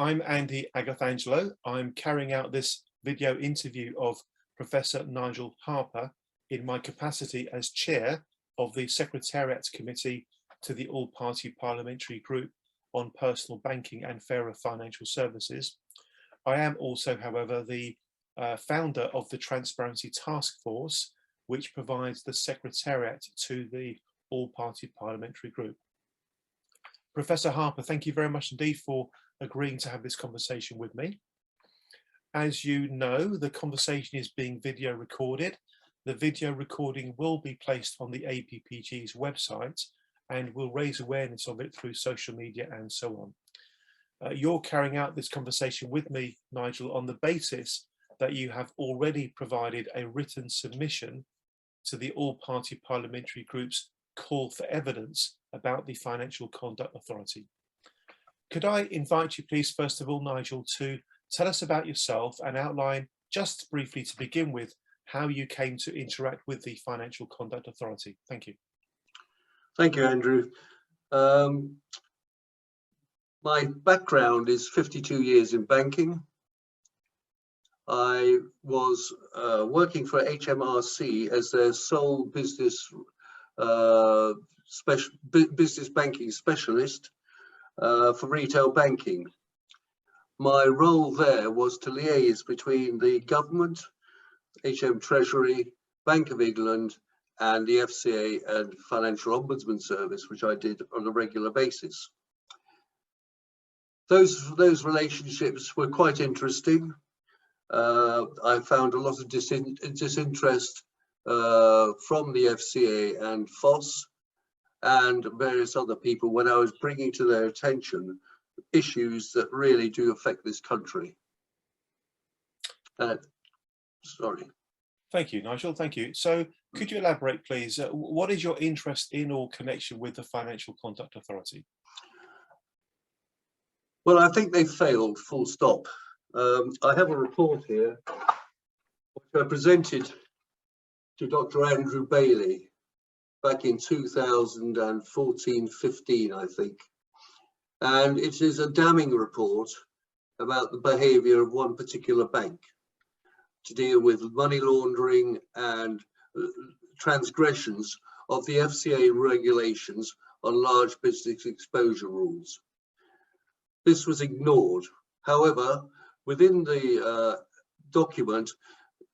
I'm Andy Agathangelo. I'm carrying out this video interview of Professor Nigel Harper in my capacity as Chair of the Secretariat Committee to the All-Party Parliamentary Group on Personal Banking and Fairer Financial Services. I am also, however, the founder of the Transparency Task Force, which provides the Secretariat to the All-Party Parliamentary Group. Professor Harper, thank you very much indeed for agreeing to have this conversation with me. As you know, the conversation is being video recorded. The video recording will be placed on the APPG's website and will raise awareness of it through social media and so on. You're carrying out this conversation with me, Nigel, on the basis that you have already provided a written submission to the All-Party Parliamentary Group's call for evidence about the Financial Conduct Authority. Could I invite you, please, first of all, Nigel, to tell us about yourself and outline, just briefly to begin with, how you came to interact with the Financial Conduct Authority. Thank you. Thank you, Andrew. My background is 52 years in banking. I was working for HMRC as their sole business banking specialist for retail banking. My role there was to liaise between the government, HM Treasury, Bank of England, and the FCA and Financial Ombudsman Service, which I did on a regular basis. Those relationships were quite interesting. I found a lot of disinterest from the FCA and FOSS and various other people when I was bringing to their attention issues that really do affect this country. Sorry. Thank you, Nigel. Thank you. So could you elaborate, please? What is your interest in or connection with the Financial Conduct Authority? Well, I think they failed, full stop. I have a report here which I presented to Dr. Andrew Bailey back in 2014-15, I think. And it is a damning report about the behaviour of one particular bank to deal with money laundering and transgressions of the FCA regulations on large business exposure rules. This was ignored. However, within the document,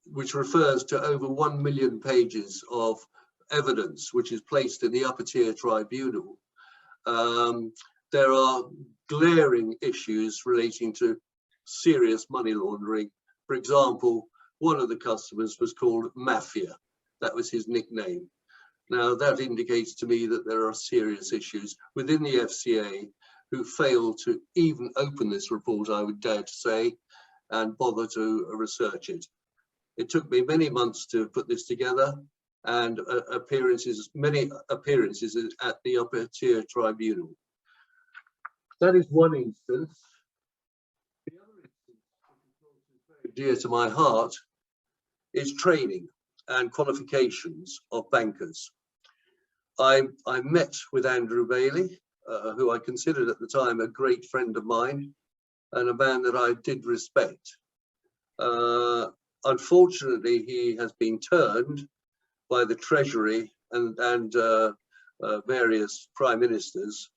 which refers to over 1 million pages of evidence, which is placed in the upper tier tribunal, there are glaring issues relating to serious money laundering. For example, one of the customers was called Mafia. That was his nickname. Now, that indicates to me that there are serious issues within the FCA who failed to even open this report, I would dare to say, and bother to research it. It took me many months to put this together, and many appearances at the upper tier tribunal. That is one instance. The other instance, which is very dear to my heart, is training and qualifications of bankers. I met with Andrew Bailey, who I considered at the time a great friend of mine and a man that I did respect. Unfortunately, he has been turned by the Treasury and various prime ministers,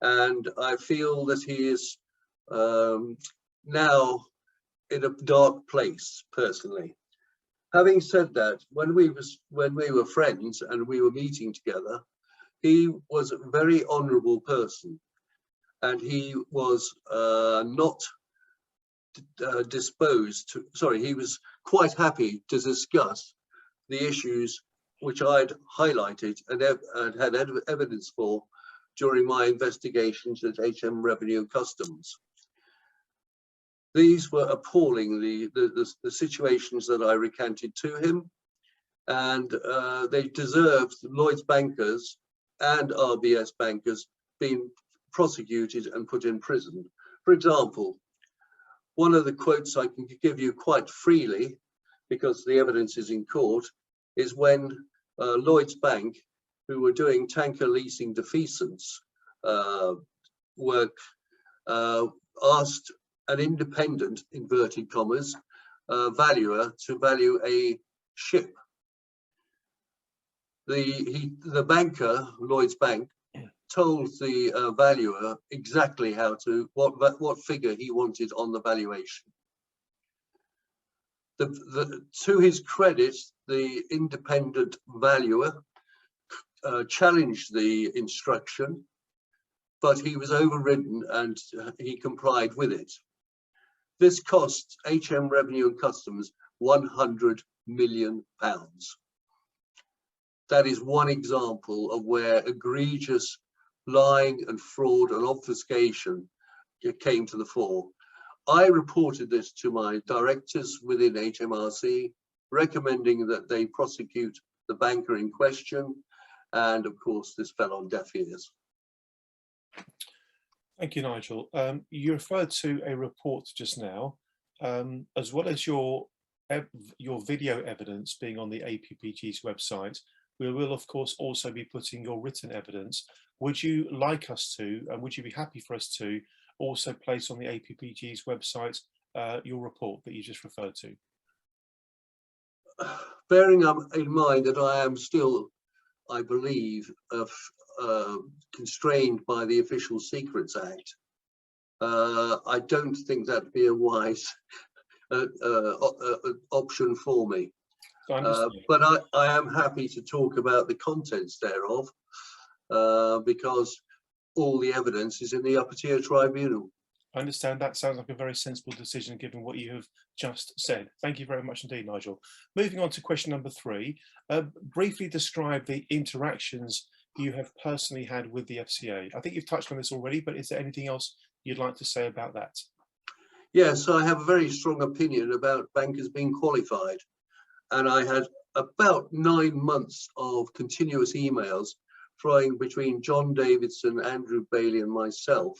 and I feel that he is now in a dark place, personally. Having said that, when we were friends and we were meeting together, he was a very honourable person, and he was not disposed to, he was quite happy to discuss the issues which I'd highlighted and had evidence for during my investigations at HM Revenue and Customs. These were appalling, the situations that I recanted to him, and they deserved Lloyd's bankers and RBS bankers being prosecuted and put in prison. For example, one of the quotes I can give you quite freely, because the evidence is in court, is when Lloyd's Bank, who were doing tanker leasing defeasance work, asked an independent, inverted commas, valuer to value a ship. The banker, Lloyd's Bank, told the valuer exactly what figure he wanted on the valuation. To his credit, the independent valuer challenged the instruction, but he was overridden and he complied with it. This cost HM Revenue and Customs £100 million. That is one example of where egregious lying and fraud and obfuscation came to the fore. I reported this to my directors within HMRC, recommending that they prosecute the banker in question, and of course this fell on deaf ears. Thank you, Nigel. You referred to a report just now, as well as your video evidence being on the APPG's website. We will, of course, also be putting your written evidence. Would you like us to, and would you be happy for us to also place on the APPG's website your report that you just referred to? Bearing in mind that I am still, I believe, constrained by the Official Secrets Act, I don't think that'd be a wise option for me. But I am happy to talk about the contents thereof, because all the evidence is in the upper tier tribunal. I understand. That sounds like a very sensible decision given what you have just said. Thank you very much indeed, Nigel. Moving on to question number 3, briefly describe the interactions you have personally had with the FCA. I think you've touched on this already, but is there anything else you'd like to say about that? Yes, I have a very strong opinion about bankers being qualified. And I had about 9 months of continuous emails flying between John Davidson, Andrew Bailey and myself,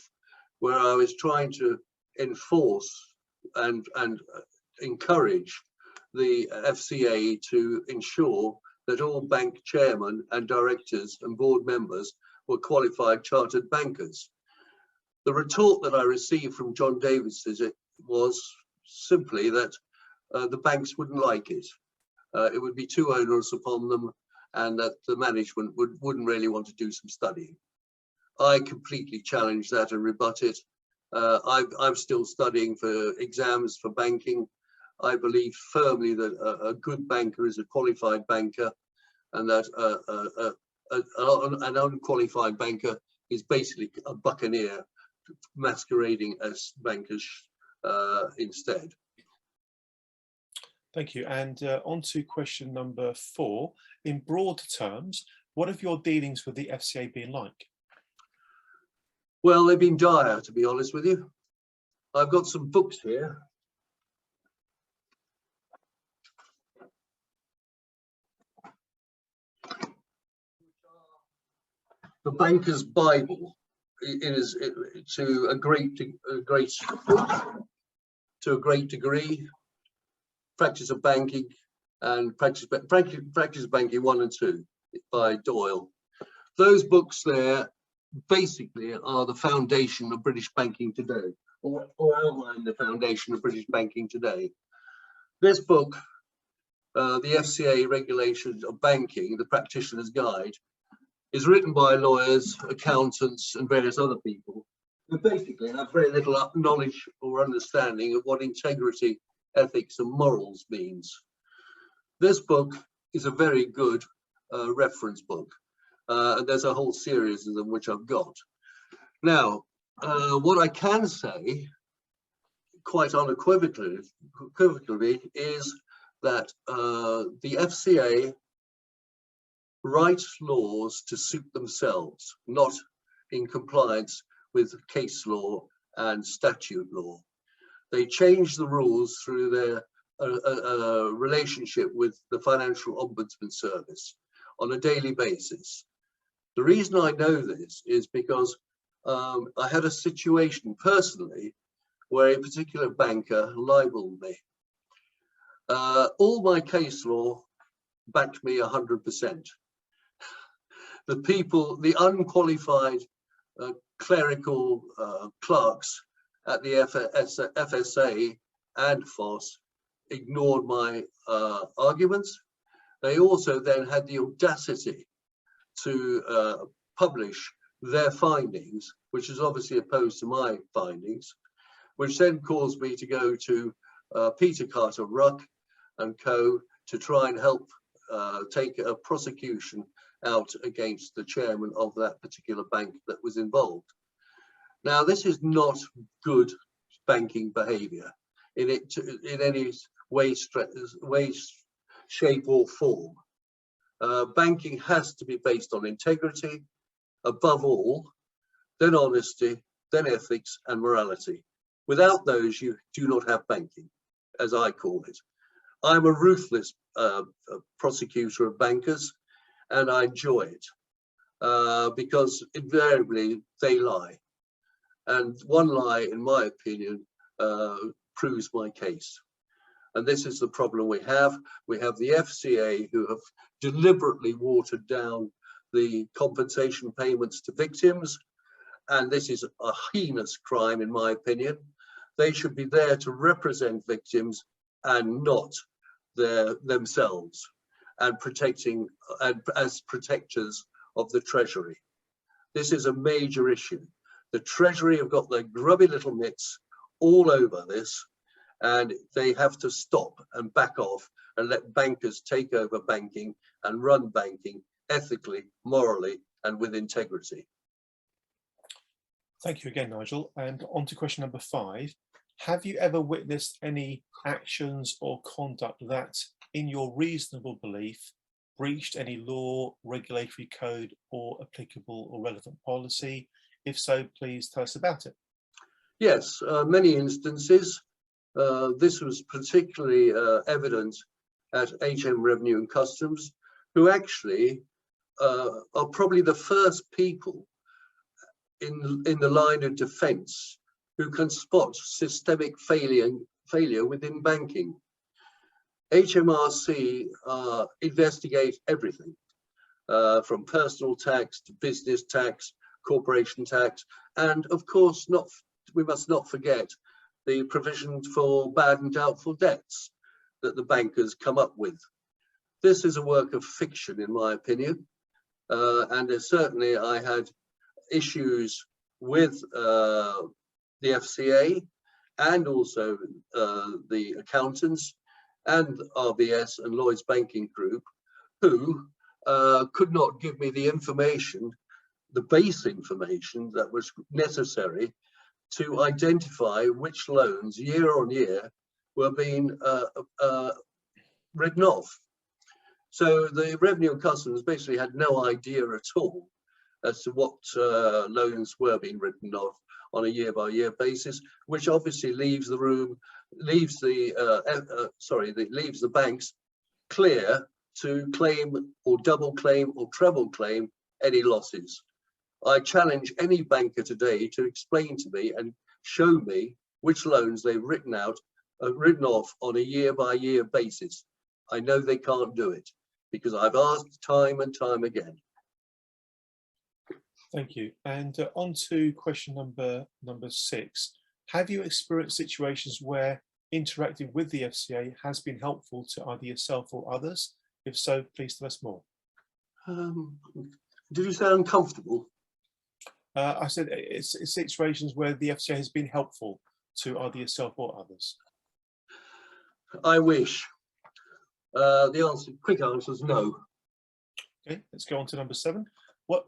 where I was trying to enforce and encourage the FCA to ensure that all bank chairmen and directors and board members were qualified chartered bankers. The retort that I received from John Davidson was simply that the banks wouldn't like it. It would be too onerous upon them, and that the management wouldn't really want to do some studying. I completely challenge that and rebut it. I'm still studying for exams for banking. I believe firmly that a good banker is a qualified banker, and that an unqualified banker is basically a buccaneer masquerading as bankers instead. Thank you. And on to question number 4. In broad terms, what have your dealings with the FCA been like? Well, they've been dire, to be honest with you. I've got some books here. The Banker's Bible. It is to a great degree. Practice of Banking and Practice of Banking 1 and 2 by Doyle. Those books there basically are the foundation of British banking today, or outline the foundation of British banking today. This book, the FCA Regulations of Banking, the Practitioner's Guide, is written by lawyers, accountants and various other people who basically have very little knowledge or understanding of what integrity, ethics and morals means. This book is a very good reference book, and there's a whole series of them which I've got. Now, what I can say quite unequivocally is that the FCA write laws to suit themselves, not in compliance with case law and statute law. They change the rules through their relationship with the Financial Ombudsman Service on a daily basis. The reason I know this is because I had a situation personally where a particular banker libeled me. All my case law backed me 100%. The people, the unqualified clerical clerks at the FSA and FOSS ignored my arguments. They also then had the audacity to publish their findings, which is obviously opposed to my findings, which then caused me to go to Peter Carter Ruck and co. to try and help take a prosecution out against the chairman of that particular bank that was involved. Now, this is not good banking behavior in any way, shape or form. Banking has to be based on integrity, above all, then honesty, then ethics and morality. Without those, you do not have banking, as I call it. I'm a ruthless prosecutor of bankers, and I enjoy it because invariably they lie. And one lie, in my opinion, proves my case. And this is the problem we have. We have the FCA who have deliberately watered down the compensation payments to victims. And this is a heinous crime, in my opinion. They should be there to represent victims and not themselves, and protecting as protectors of the Treasury. This is a major issue. The Treasury have got their grubby little mitts all over this, and they have to stop and back off and let bankers take over banking and run banking ethically, morally, and with integrity. Thank you again, Nigel. And on to question number 5. Have you ever witnessed any actions or conduct that, in your reasonable belief, breached any law, regulatory code, or applicable or relevant policy? If so, please tell us about it. Yes, many instances. This was particularly evident at HM Revenue and Customs, who actually are probably the first people in the line of defence who can spot systemic failure within banking. HMRC investigate everything from personal tax to business tax, corporation tax, and of course we must not forget the provision for bad and doubtful debts that the bankers come up with. This is a work of fiction, in my opinion, and certainly I had issues with the FCA and also the accountants and RBS and Lloyds Banking Group, who could not give me the information, the base information that was necessary to identify which loans year on year were being written off. So the Revenue and Customs basically had no idea at all as to what loans were being written off on a year-by-year basis, which obviously leaves the banks clear to claim or double claim or treble claim any losses. I challenge any banker today to explain to me and show me which loans they've written off on a year-by-year basis. I know they can't do it because I've asked time and time again. Thank you. And on to question number 6. Have you experienced situations where interacting with the FCA has been helpful to either yourself or others? If so, please tell us more. Did you say uncomfortable? I said it's situations where the FCA has been helpful to either yourself or others. I wish. The quick answer is no. Okay, let's go on to number 7. What,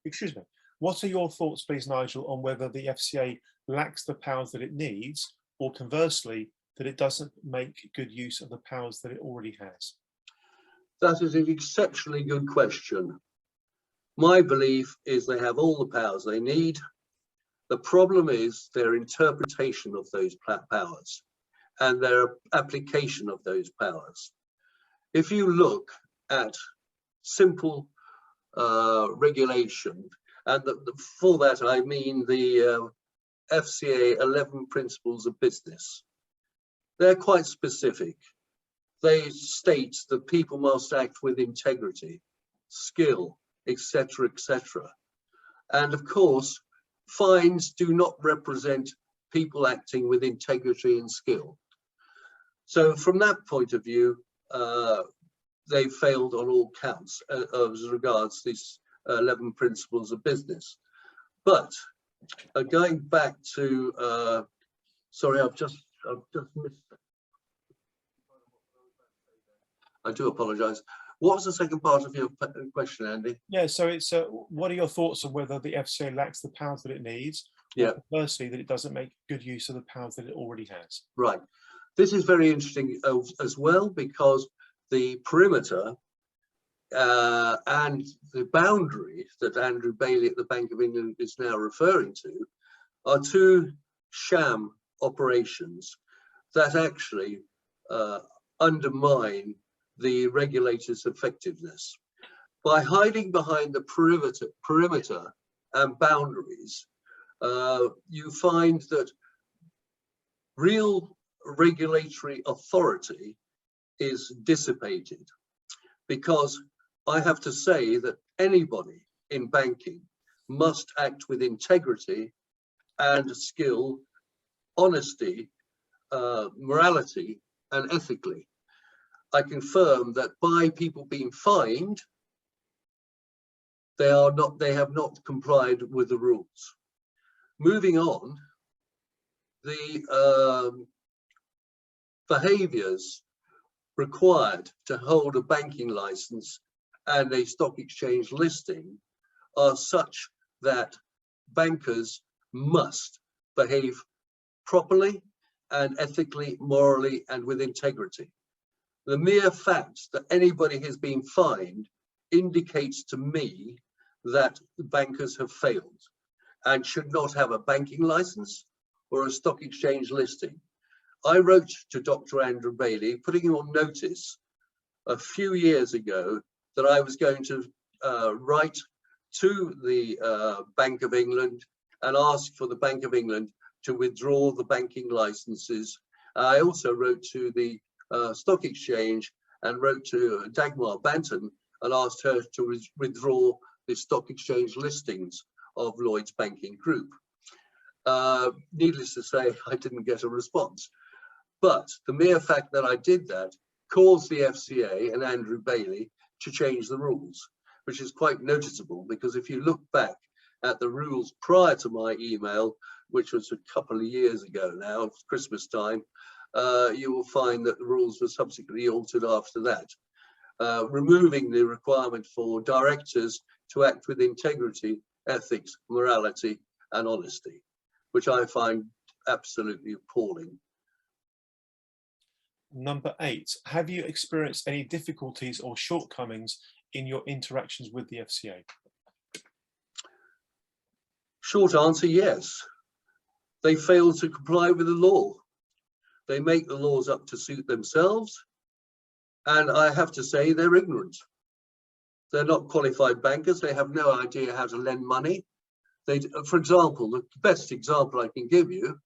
excuse me, what are your thoughts, please, Nigel, on whether the FCA lacks the powers that it needs, or conversely, that it doesn't make good use of the powers that it already has? That is an exceptionally good question. My belief is they have all the powers they need. The problem is their interpretation of those powers and their application of those powers. If you look at simple regulation, and for that I mean the FCA 11 Principles of Business, they're quite specific. They state that people must act with integrity, skill, etc., etc. And of course, fines do not represent people acting with integrity and skill. So from that point of view, they failed on all counts as regards these 11 principles of business. But going back to, sorry, I've just missed. I do apologise. What was the second part of your question, Andy? Yeah, so it's what are your thoughts on whether the FCA lacks the powers that it needs, Yeah. or conversely, that it doesn't make good use of the powers that it already has? Right. This is very interesting as well, because the perimeter and the boundary that Andrew Bailey at the Bank of England is now referring to are two sham operations that actually undermine the regulator's effectiveness. By hiding behind the perimeter and boundaries, you find that real regulatory authority is dissipated, because I have to say that anybody in banking must act with integrity and skill, honesty, morality, and ethically. I confirm that by people being fined, they have not complied with the rules. Moving on, the behaviours required to hold a banking license and a stock exchange listing are such that bankers must behave properly and ethically, morally, and with integrity. The mere fact that anybody has been fined indicates to me that the bankers have failed and should not have a banking license or a stock exchange listing. I wrote to Dr. Andrew Bailey, putting him on notice a few years ago that I was going to write to the Bank of England and ask for the Bank of England to withdraw the banking licenses. I also wrote to the stock exchange and wrote to Dagmar Banton and asked her to withdraw the stock exchange listings of Lloyds Banking Group. Needless to say, I didn't get a response. But the mere fact that I did that caused the FCA and Andrew Bailey to change the rules, which is quite noticeable, because if you look back at the rules prior to my email, which was a couple of years ago now, Christmas time, you will find that the rules were subsequently altered after that, removing the requirement for directors to act with integrity, ethics, morality, and honesty, which I find absolutely appalling. Number 8, have you experienced any difficulties or shortcomings in your interactions with the FCA? Short answer, yes. They fail to comply with the law. They make the laws up to suit themselves. And I have to say, they're ignorant. They're not qualified bankers. They have no idea how to lend money. For example, the best example I can give you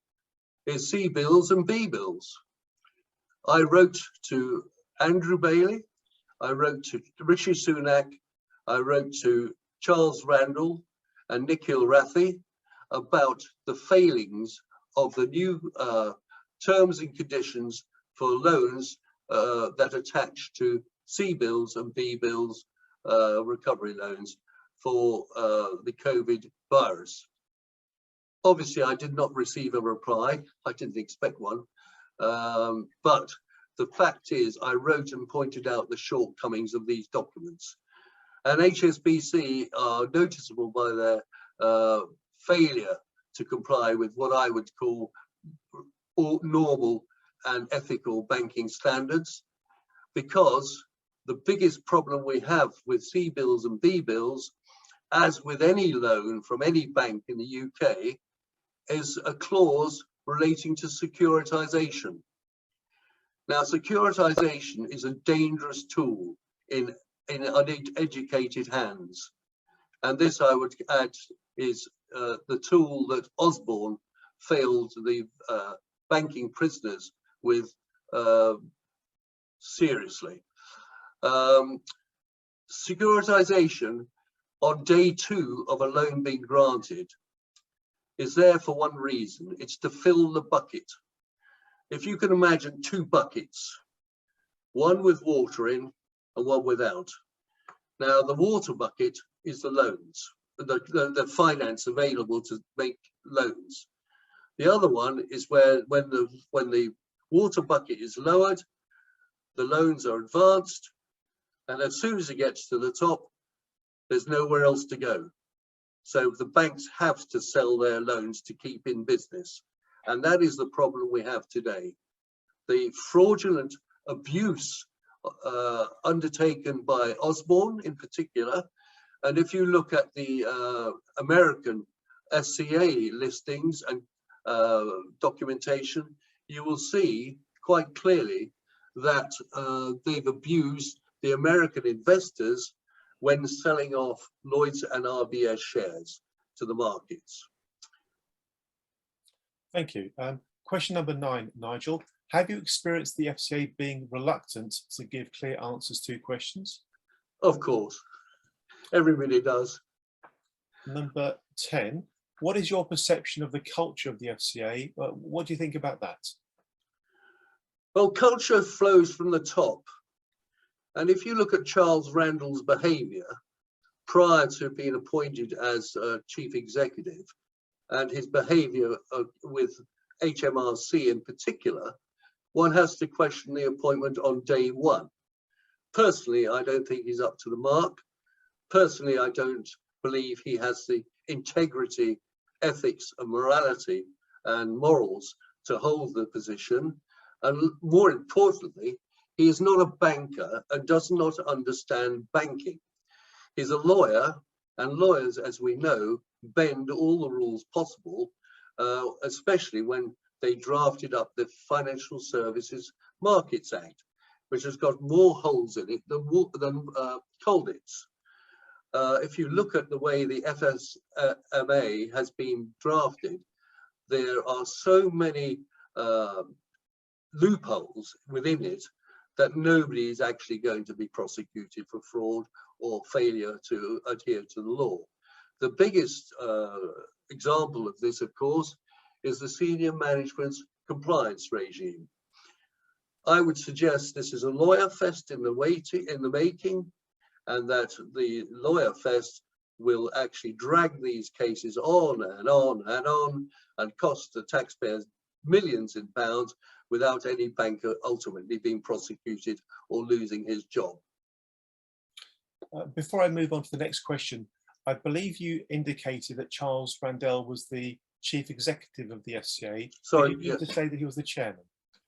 is C bills and B bills. I wrote to Andrew Bailey, I wrote to Rishi Sunak, I wrote to Charles Randall and Nikhil Rathi about the failings of the new terms and conditions for loans that attach to C bills and B bills recovery loans for the COVID virus. Obviously, I did not receive a reply. I didn't expect one. But the fact is, I wrote and pointed out the shortcomings of these documents. And HSBC are noticeable by their failure to comply with what I would call normal and ethical banking standards, because the biggest problem we have with C bills and B bills, as with any loan from any bank in the UK, is a clause relating to securitization. Now, securitization is a dangerous tool in uneducated hands. And this, I would add, is the tool that Osborne failed the banking prisoners with seriously. Securitization on day 2 of a loan being granted is there for one reason. It's to fill the bucket. If you can imagine two buckets, one with water in and one without. Now, the water bucket is the loans, the finance available to make loans. The other one is where when the water bucket is lowered, the loans are advanced, and as soon as it gets to the top, there's nowhere else to go. So the banks have to sell their loans to keep in business. And that is the problem we have today. The fraudulent abuse undertaken by Osborne in particular. And if you look at the American SCA listings and documentation, you will see quite clearly that they've abused the American investors when selling off Lloyd's and RBS shares to the markets. Thank you. Question number 9, Nigel. Have you experienced the FCA being reluctant to give clear answers to questions? Of course, everybody does. Number 10, what is your perception of the culture of the FCA? What do you think about that? Well, culture flows from the top. And if you look at Charles Randall's behaviour prior to being appointed as chief executive, and his behaviour with HMRC in particular, one has to question the appointment on day one. Personally, I don't think he's up to the mark. Personally, I don't believe he has the integrity, ethics and morality and morals to hold the position. And more importantly, he is not a banker and does not understand banking. He's a lawyer, and lawyers, as we know, bend all the rules possible, especially when they drafted up the Financial Services Markets Act, which has got more holes in it than Colditz. If you look at the way the FSMA has been drafted, there are so many loopholes within it that nobody is actually going to be prosecuted for fraud or failure to adhere to the law. The biggest example of this, of course, is the senior management's compliance regime. I would suggest this is a lawyer fest in the making, and that the lawyer fest will actually drag these cases on and on and on and cost the taxpayers millions in pounds without any banker ultimately being prosecuted or losing his job. Before I move on to the next question, I believe you indicated that Charles Randall was the chief executive of the FCA. Sorry, Did you mean to say that he was the chairman?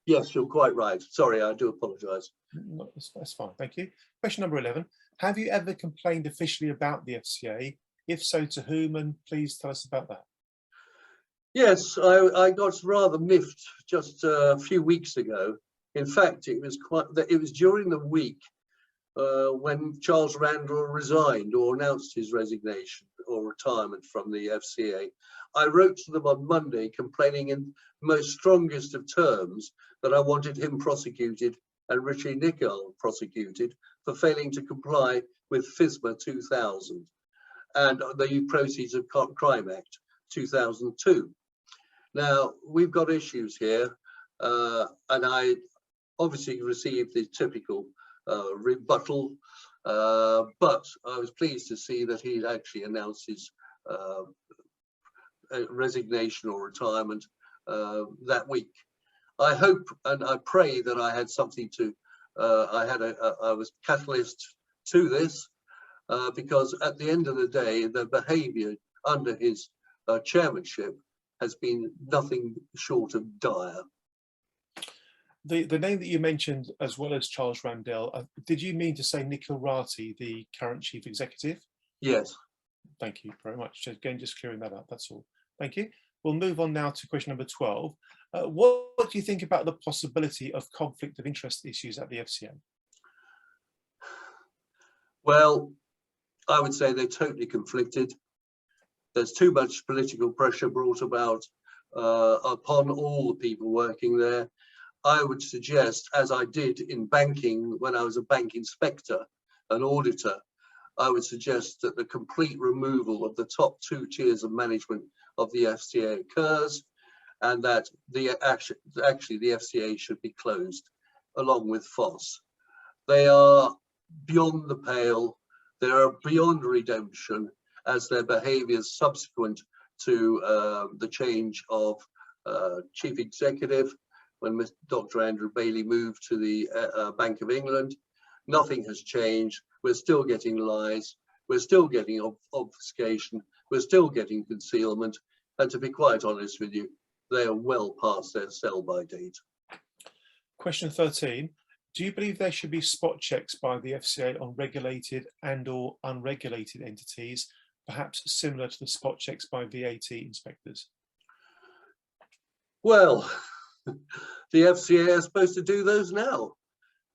Yes, you're quite right. Sorry, I do apologise. No, that's fine, thank you. Question number 11. Have you ever complained officially about the FCA? If so, to whom? And please tell us about that. Yes, I got rather miffed just a few weeks ago. In fact, it was during the week when Charles Randall resigned or announced his resignation or retirement from the FCA. I wrote to them on Monday complaining in the most strongest of terms that I wanted him prosecuted and Richie Nicol prosecuted for failing to comply with FSMA 2000 and the Proceeds of Crime Act 2002. Now, we've got issues here, and I obviously received the typical rebuttal, but I was pleased to see that he'd actually announced his resignation or retirement that week. I hope and I pray that I had something to, I was catalyst to this, because at the end of the day, the behaviour under his chairmanship has been nothing short of dire. The name that you mentioned, as well as Charles Randall, did you mean to say Nicol Ratti, the current chief executive? Yes. Thank you very much. Again, just clearing that up, that's all. Thank you. We'll move on now to question number 12. What do you think about the possibility of conflict of interest issues at the FCA? Well, I would say they're totally conflicted. There's too much political pressure brought about upon all the people working there. I would suggest, as I did in banking when I was a bank inspector and auditor, I would suggest that the complete removal of the top two tiers of management of the FCA occurs, and that actually the FCA should be closed along with FOS. They are beyond the pale. They are beyond redemption as their behaviours subsequent to the change of chief executive when Dr. Andrew Bailey moved to the Bank of England. Nothing has changed. We're still getting lies. We're still getting obfuscation. We're still getting concealment. And to be quite honest with you, they are well past their sell-by date. Question 13. Do you believe there should be spot checks by the FCA on regulated and/or unregulated entities, perhaps similar to the spot checks by VAT inspectors? Well, the FCA are supposed to do those now,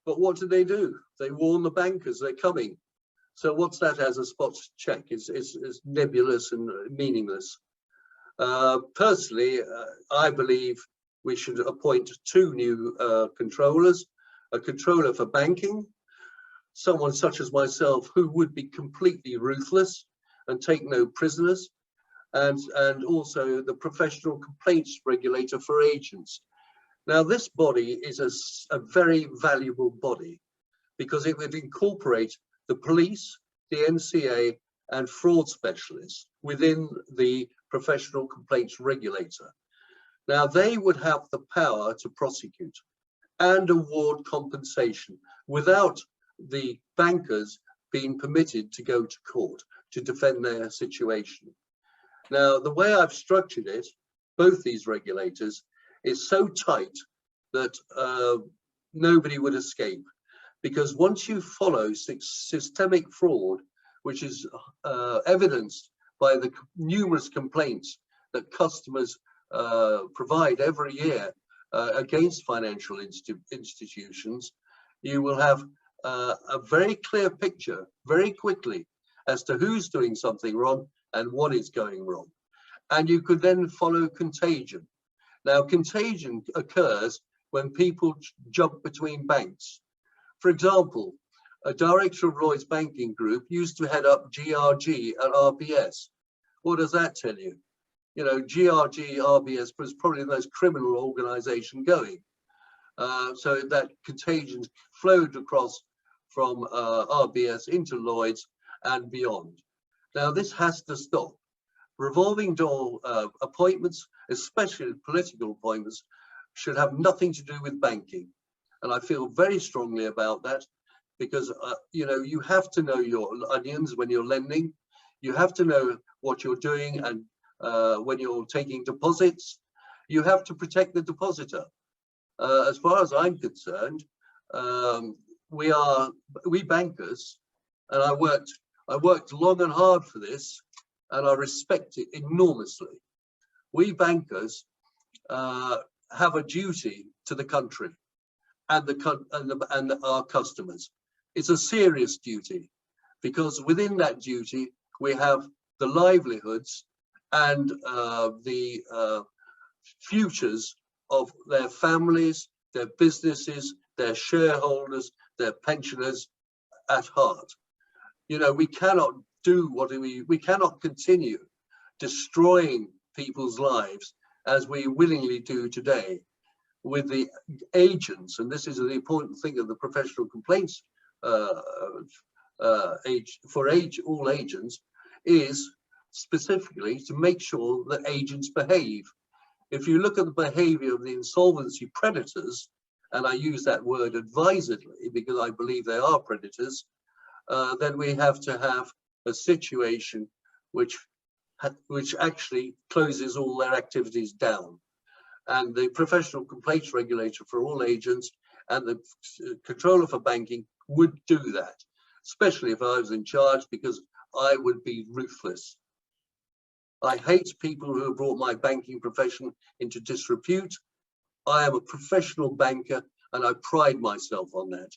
but what do? They warn the bankers they're coming. So what's that as a spot check? It's nebulous and meaningless. Personally, I believe we should appoint 2 new controllers, a controller for banking, someone such as myself who would be completely ruthless and take no prisoners, and also the professional complaints regulator for agents. Now, this body is a very valuable body because it would incorporate the police, the NCA, and fraud specialists within the professional complaints regulator. Now, they would have the power to prosecute and award compensation without the bankers being permitted to go to court to defend their situation. Now, the way I've structured it, both these regulators, is so tight that nobody would escape. Because once you follow systemic fraud, which is evidenced by the numerous complaints that customers provide every year against financial institutions, you will have a very clear picture very quickly as to who's doing something wrong and what is going wrong. And you could then follow contagion. Now, contagion occurs when people jump between banks. For example, a director of Lloyd's Banking Group used to head up GRG at RBS. What does that tell you? You know, GRG, RBS was probably the most criminal organization going. So that contagion flowed across from RBS into Lloyd's and beyond. Now, this has to stop. Revolving door appointments, especially political appointments, should have nothing to do with banking. And I feel very strongly about that because, you know, you have to know your onions when you're lending. You have to know what you're doing, and when you're taking deposits, you have to protect the depositor. As far as I'm concerned, we bankers, and I worked long and hard for this, and I respect it enormously. We bankers have a duty to the country and our customers. It's a serious duty because within that duty we have the livelihoods and the futures of their families, their businesses, their shareholders, their pensioners at heart. You know, we cannot do what we cannot continue destroying people's lives as we willingly do today with the agents. And this is the important thing of the professional complaints all agents, is specifically to make sure that agents behave. If you look at the behavior of the insolvency predators, and I use that word advisedly because I believe they are predators, then we have to have a situation which actually closes all their activities down. And the professional complaints regulator for all agents and the controller for banking would do that, especially if I was in charge, because I would be ruthless. I hate people who have brought my banking profession into disrepute. I am a professional banker and I pride myself on that.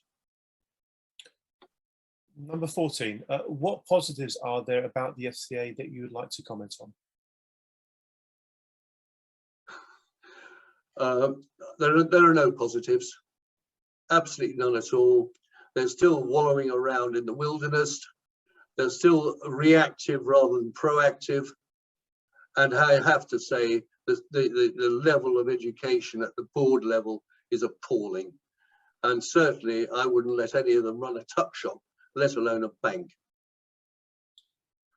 Number 14, what positives are there about the FCA that you would like to comment on? There are no positives, absolutely none at all. They're still wallowing around in the wilderness. They're still reactive rather than proactive. And I have to say the level of education at the board level is appalling. And certainly I wouldn't let any of them run a tuck shop, let alone a bank.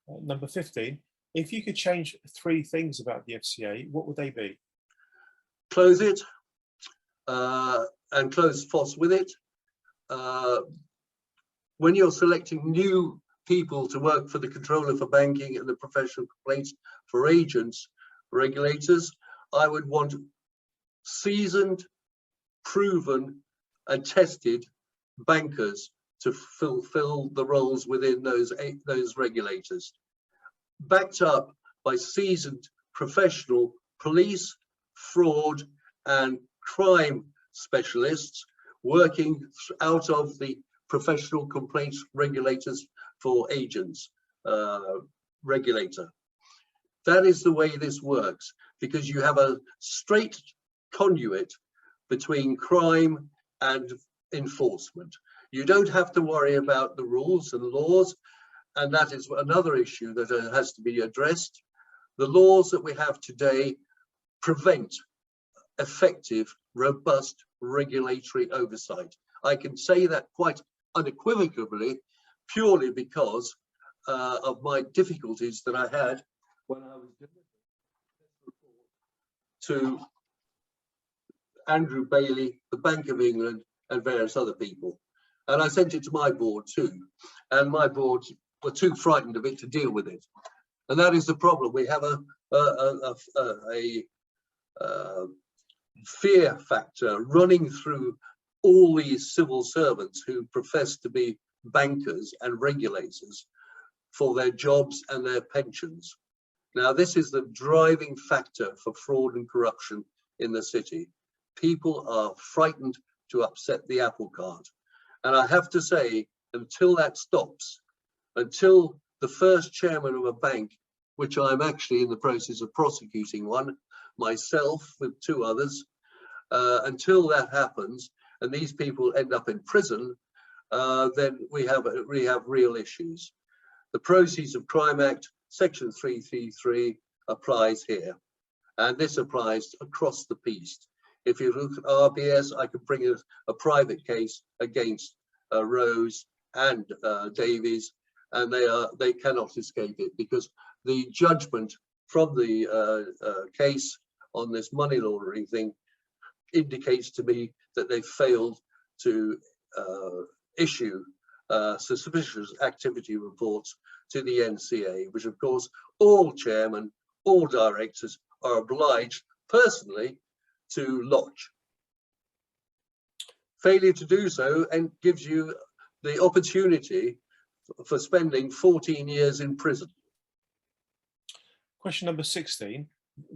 Number 15, if you could change 3 things about the FCA, what would they be? Close it and close FOSS with it. When you're selecting new people to work for the Controller for Banking and the Professional Complaints for Agents regulators, I would want seasoned, proven and tested bankers to fulfill the roles within those regulators, backed up by seasoned professional police, fraud and crime specialists working out of the Professional Complaints Regulators for Agents regulator. That is the way this works, because you have a straight conduit between crime and enforcement. You don't have to worry about the rules and laws, and that is another issue that has to be addressed. The laws that we have today prevent effective, robust regulatory oversight. I can say that quite unequivocally, purely because of my difficulties that I had when I was delivering this report to Andrew Bailey, the Bank of England, and various other people. And I sent it to my board too. And my board were too frightened of it to deal with it. And that is the problem. We have a fear factor running through all these civil servants who profess to be bankers and regulators for their jobs and their pensions. Now, this is the driving factor for fraud and corruption in the city. People are frightened to upset the apple cart. And I have to say, until that stops, until the first chairman of a bank, which I'm actually in the process of prosecuting one, myself with 2 others, until that happens, and these people end up in prison, then we have real issues. The Proceeds of Crime Act, Section 333 applies here, and this applies across the piece. If you look at RBS, I could bring a private case against Rose and Davies, and they cannot escape it, because the judgment from the case on this money laundering thing indicates to me that they failed to issue suspicious activity reports to the NCA, which of course all chairmen, all directors are obliged personally to lodge. Failure to do so and gives you the opportunity for spending 14 years in prison. Question number 16.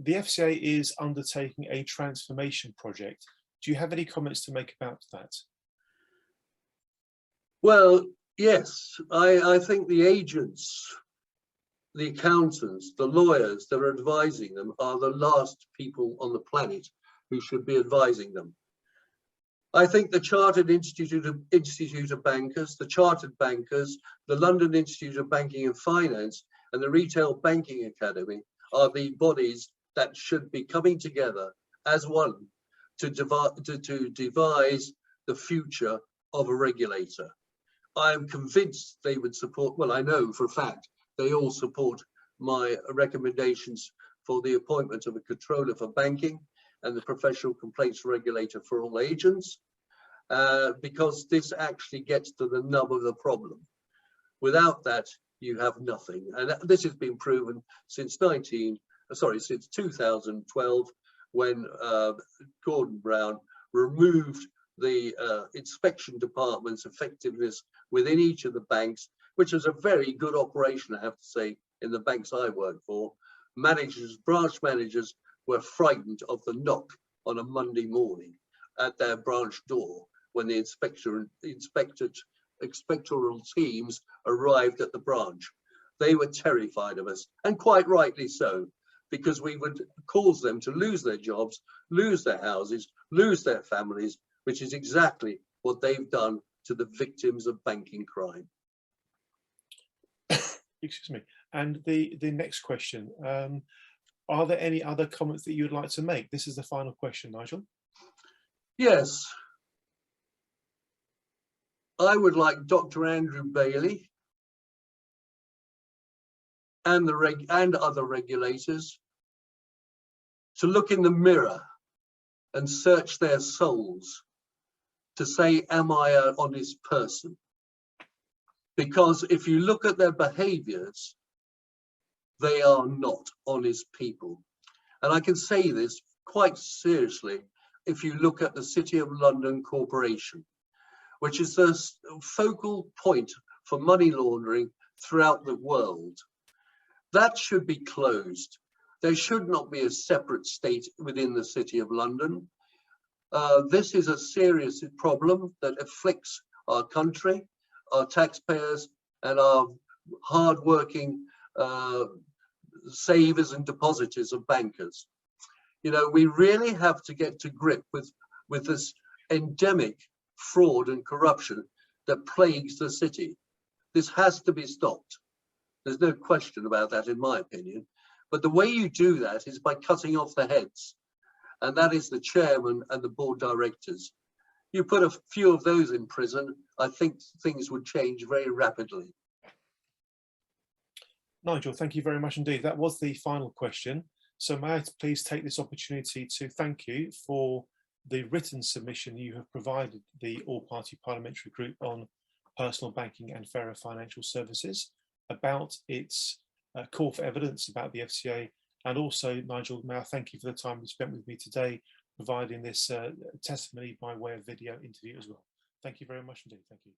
The FCA is undertaking a transformation project. Do you have any comments to make about that? Well, yes, I think the agents, the accountants, the lawyers that are advising them are the last people on the planet who should be advising them. I think the Chartered Institute of Bankers, the Chartered Bankers, the London Institute of Banking and Finance, and the Retail Banking Academy are the bodies that should be coming together as one to devise the future of a regulator. I am convinced they would support, well, I know for a fact, they all support my recommendations for the appointment of a controller for banking and the professional complaints regulator for all agents, because this actually gets to the nub of the problem. Without that, you have nothing. And this has been proven since 2012, when Gordon Brown removed the inspection department's effectiveness within each of the banks, which was a very good operation, I have to say, in the banks I worked for. Managers, branch managers were frightened of the knock on a Monday morning at their branch door when the inspectoral teams arrived at the branch. They were terrified of us, and quite rightly so, because we would cause them to lose their jobs, lose their houses, lose their families, which is exactly what they've done to the victims of banking crime. Excuse me. And the next question, Are there any other comments that you would like to make? This is the final question, Nigel. Yes. I would like Dr. Andrew Bailey and other regulators to look in the mirror and search their souls to say, am I an honest person? Because if you look at their behaviors, they are not honest people. And I can say this quite seriously if you look at the City of London Corporation, which is the focal point for money laundering throughout the world. That should be closed. There should not be a separate state within the City of London. This is a serious problem that afflicts our country, our taxpayers, and our hard-working savers and depositors of bankers. You know, we really have to get to grip with this endemic fraud and corruption that plagues the city. This has to be stopped. There's no question about that, in my opinion. But the way you do that is by cutting off the heads, and that is the chairman and the board directors. You put a few of those in prison, I think things would change very rapidly. Nigel, thank you very much indeed. That was the final question. So may I please take this opportunity to thank you for the written submission you have provided the all-party parliamentary group on personal banking and fairer financial services about its call for evidence about the FCA. And also, Nigel, may I thank you for the time you spent with me today, providing this testimony by way of video interview as well. Thank you very much indeed. Thank you.